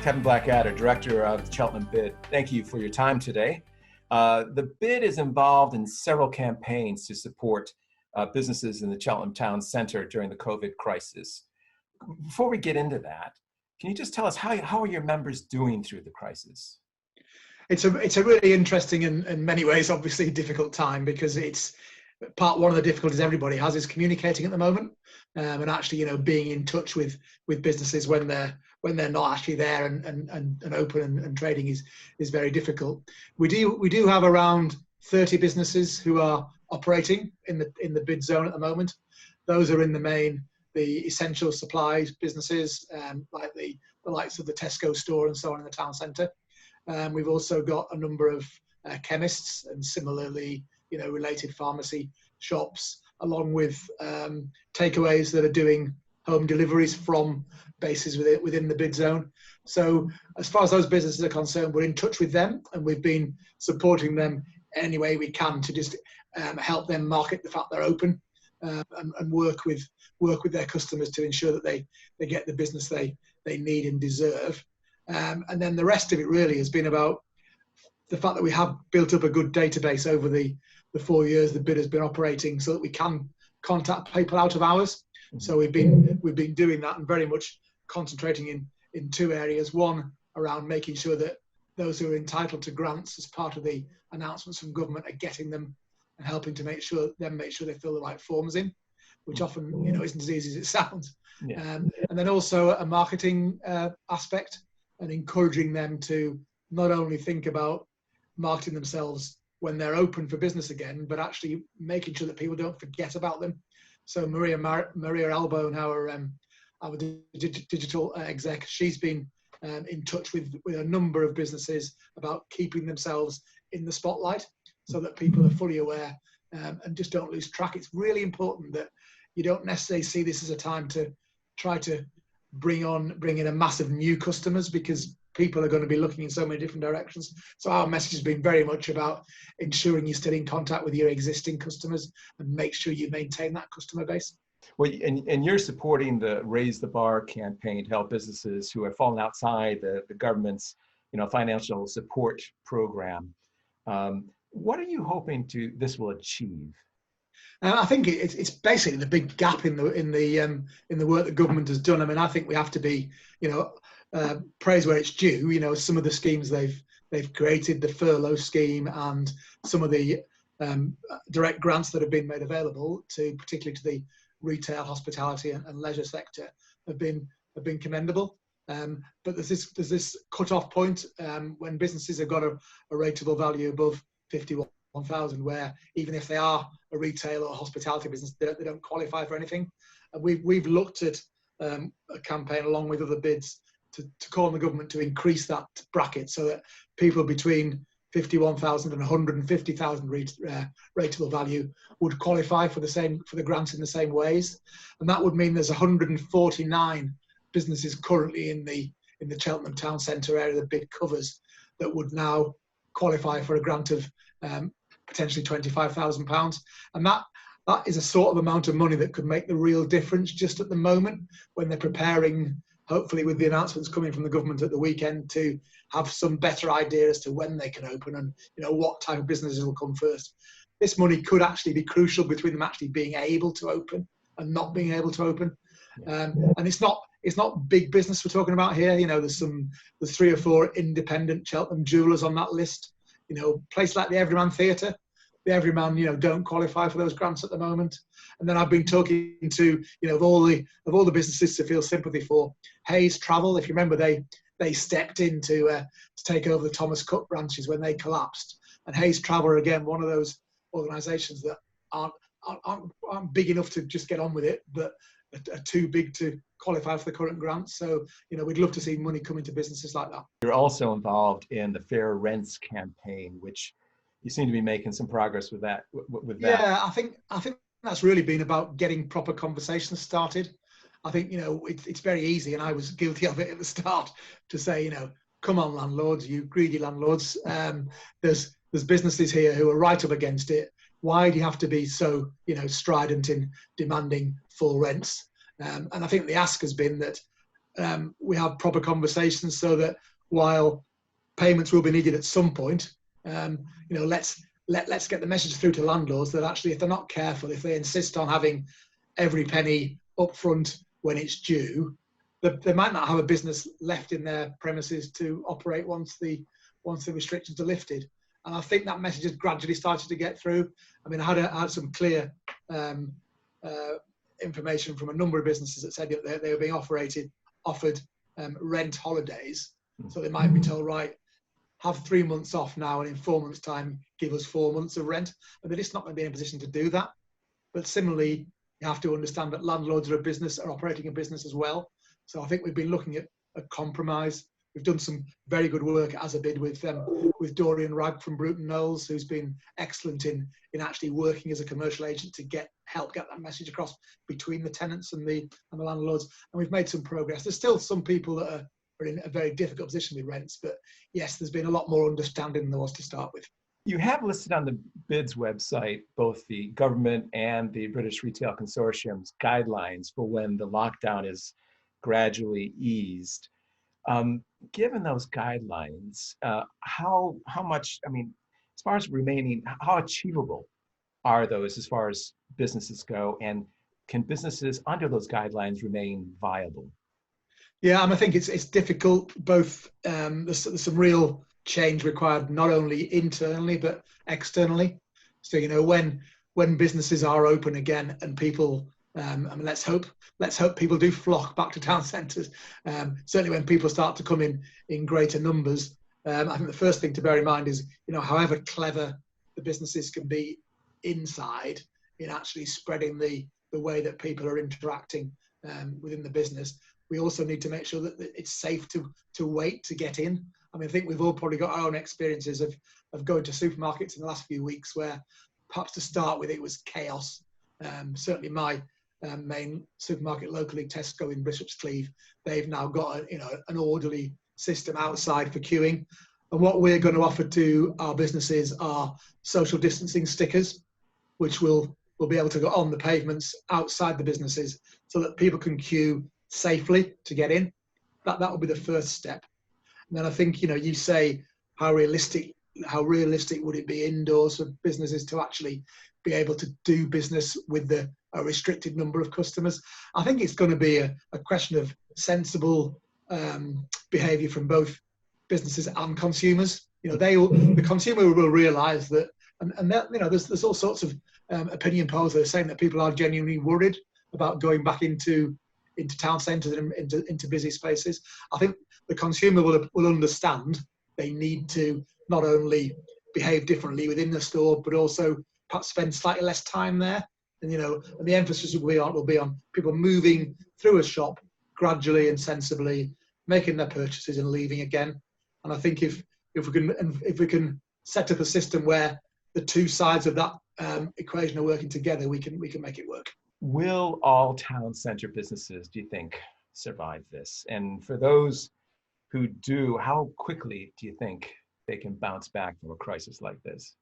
Kevan Blackadder, Director of the Cheltenham Bid. Thank you for your time today. The Bid is involved in several campaigns to support businesses in the Cheltenham Town Centre during the COVID crisis. Before we get into that, can you just tell us how are your members doing through the crisis? It's a really interesting and in many ways obviously difficult time, because it's one of the difficulties everybody has is communicating at the moment, and actually being in touch with businesses when they're not actually there and open and trading is very difficult. We do have around 30 businesses who are operating in the bid zone at the moment. Those are in the main the essential supplies businesses, like the likes of the Tesco store and so on in the town centre. We've also got a number of chemists and similarly related pharmacy shops, along with takeaways that are doing home deliveries from bases within the bid zone. So as far as those businesses are concerned, we're in touch with them, and we've been supporting them any way we can to just help them market the fact they're open, and work with their customers to ensure that they get the business they need and deserve. And then the rest of it really has been about the fact that we have built up a good database over the 4 years the bid has been operating, so that we can contact people out of hours. So we've been doing that and very much concentrating in two areas. One, around making sure that those who are entitled to grants as part of the announcements from government are getting them, and helping to make sure they fill the right forms in, which often isn't as easy as it sounds. Yeah. And then also a marketing aspect, and encouraging them to not only think about marketing themselves when they're open for business again, but actually making sure that people don't forget about them. So Maria Albone, our digital exec, she's been in touch with a number of businesses about keeping themselves in the spotlight, so that people are fully aware and just don't lose track. It's really important that you don't necessarily see this as a time to try to bring in a massive new customers, because people are going to be looking in so many different directions. So our message has been very much about ensuring you're still in contact with your existing customers and make sure you maintain that customer base. Well, and you're supporting the Raise the Bar campaign to help businesses who have fallen outside the government's financial support program. What are you hoping this will achieve? I think it's basically the big gap in the work that government has done. I mean, I think we have to be, praise where it's due. Some of the schemes they've created, the furlough scheme, and some of the direct grants that have been made available particularly to the retail, hospitality, and leisure sector have been commendable. But there's this cut-off point when businesses have got a rateable value above 51,000, where even if they are a retail or hospitality business, they don't qualify for anything. And we've looked at a campaign along with other bids to call on the government to increase that bracket, so that people between 51,000 and 150,000 rateable value would qualify for the grants in the same ways. And that would mean there's 149 businesses currently in the Cheltenham Town Centre area the bid covers that would now qualify for a grant of potentially £25,000. And that is a sort of amount of money that could make the real difference just at the moment, when they're preparing, hopefully with the announcements coming from the government at the weekend, to have some better idea as to when they can open and what type of businesses will come first. This money could actually be crucial between them actually being able to open and not being able to open. And it's not big business we're talking about here. There's 3 or 4 independent Cheltenham jewellers on that list. Place like the Everyman Theatre. The Everyman, don't qualify for those grants at the moment. And then I've been talking to, of all the businesses to feel sympathy for. Hayes Travel, if you remember, they stepped in to take over the Thomas Cook branches when they collapsed. And Hayes Travel are again one of those organisations that aren't big enough to just get on with it, but are too big to qualify for the current grants. So, we'd love to see money come into businesses like that. You're also involved in the Fair Rents campaign, which you seem to be making some progress with that. Yeah, I think that's really been about getting proper conversations started. I think, it's very easy, and I was guilty of it at the start, to say, come on, landlords, you greedy landlords. There's businesses here who are right up against it. Why do you have to be so, strident in demanding full rents? And I think the ask has been that we have proper conversations so that while payments will be needed at some point, let's get the message through to landlords that actually, if they're not careful, if they insist on having every penny up front when it's due, they might not have a business left in their premises to operate once the restrictions are lifted. And I think that message has gradually started to get through. I mean, I had some clear information from a number of businesses that said that they were being offered rent holidays. So they might be told, right, have 3 months off now, and in 4 months' time, give us 4 months of rent. And they're just not going to be in a position to do that. But similarly, you have to understand that landlords are operating a business as well. So I think we've been looking at a compromise. We've done some very good work as a bid with Dorian Ragg from Bruton Knowles, who's been excellent in actually working as a commercial agent to help get that message across between the tenants and the landlords. And we've made some progress. There's still some people that are in a very difficult position with rents, but yes, there's been a lot more understanding than there was to start with. You have listed on the BID's website both the government and the British Retail Consortium's guidelines for when the lockdown is gradually eased. Given those guidelines, how much, I mean, as far as remaining, how achievable are those as far as businesses go, and can businesses under those guidelines remain viable? Yeah, I think it's difficult. Both there's some real change required, not only internally but externally. So when businesses are open again and people, let's hope people do flock back to town centres. Certainly when people start to come in greater numbers, I think the first thing to bear in mind is, however clever the businesses can be inside in actually spreading the way that people are interacting within the business, we also need to make sure that it's safe to wait to get in. I mean, I think we've all probably got our own experiences of going to supermarkets in the last few weeks where perhaps to start with it was chaos. Certainly my main supermarket locally, Tesco in Bishop's Cleeve, they've now got an orderly system outside for queuing. And what we're going to offer to our businesses are social distancing stickers, which will be able to go on the pavements outside the businesses so that people can queue safely to get in. That will be the first step. And then I think, you say how realistic would it be indoors for businesses to actually be able to do business with a restricted number of customers. I think it's going to be a question of sensible behaviour from both businesses and consumers. The consumer will realise that, and there's all sorts of opinion polls that are saying that people are genuinely worried about going back into town centres and into busy spaces. I think the consumer will understand they need to not only behave differently within the store, but also perhaps spend slightly less time there. And and the emphasis will be on people moving through a shop gradually and sensibly, making their purchases and leaving again. And I think if we can set up a system where the two sides of that equation are working together, we can make it work. Will all town centre businesses, do you think, survive this? And for those who do, how quickly do you think they can bounce back from a crisis like this?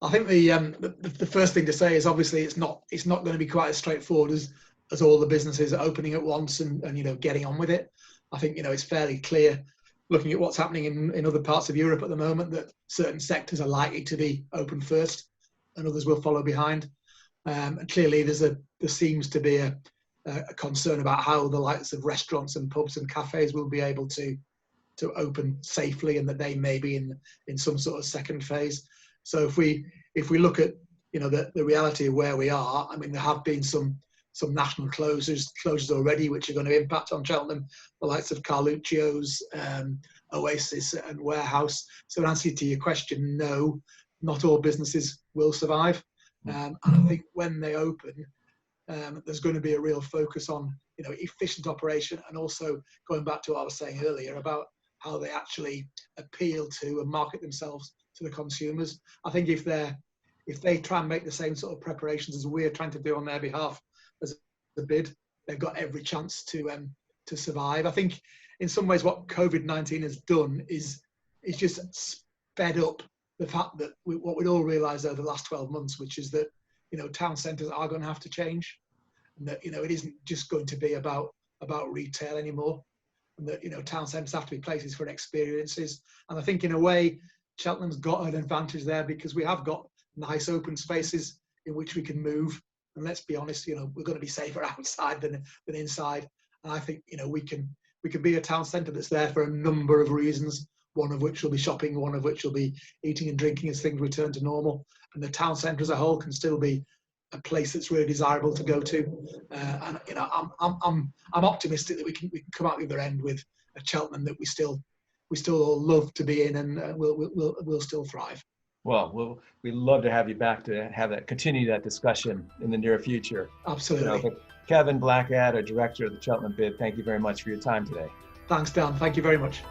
I think the first thing to say is obviously it's not going to be quite as straightforward as all the businesses are opening at once and getting on with it. I think it's fairly clear, looking at what's happening in other parts of Europe at the moment, that certain sectors are likely to be open first and others will follow behind. And clearly there seems to be a concern about how the likes of restaurants and pubs and cafes will be able to open safely, and that they may be in some sort of second phase. So if we look at the reality of where we are, I mean, there have been some national closures already, which are going to impact on Cheltenham, the likes of Carluccio's, Oasis and Warehouse. So in answer to your question, no, not all businesses will survive. And I think when they open, there's going to be a real focus on efficient operation, and also going back to what I was saying earlier about how they actually appeal to and market themselves to the consumers. I think if they try and make the same sort of preparations as we're trying to do on their behalf as a bid, they've got every chance to survive. I think in some ways what COVID-19 has done is just sped up the fact that what we'd all realised over the last 12 months, which is that town centres are going to have to change, and that it isn't just going to be about retail anymore. and that, you know, town centres have to be places for experiences. And I think in a way, Cheltenham's got an advantage there because we have got nice open spaces in which we can move. And let's be honest, you know, we're going to be safer outside than inside. And I think, you know, we can be a town centre that's there for a number of reasons, one of which will be shopping, one of which will be eating and drinking as things return to normal. And the town centre as a whole can still be a place that's really desirable to go to. And, you know, I'm optimistic that we can come out the other end with a Cheltenham that we still all love to be in, and we'll still thrive. Well, we'd love to have you back to continue that discussion in the near future. Absolutely. You know, but Kevan Blackadder, Director of the Cheltenham Bid, thank you very much for your time today. Thanks, Dan. Thank you very much.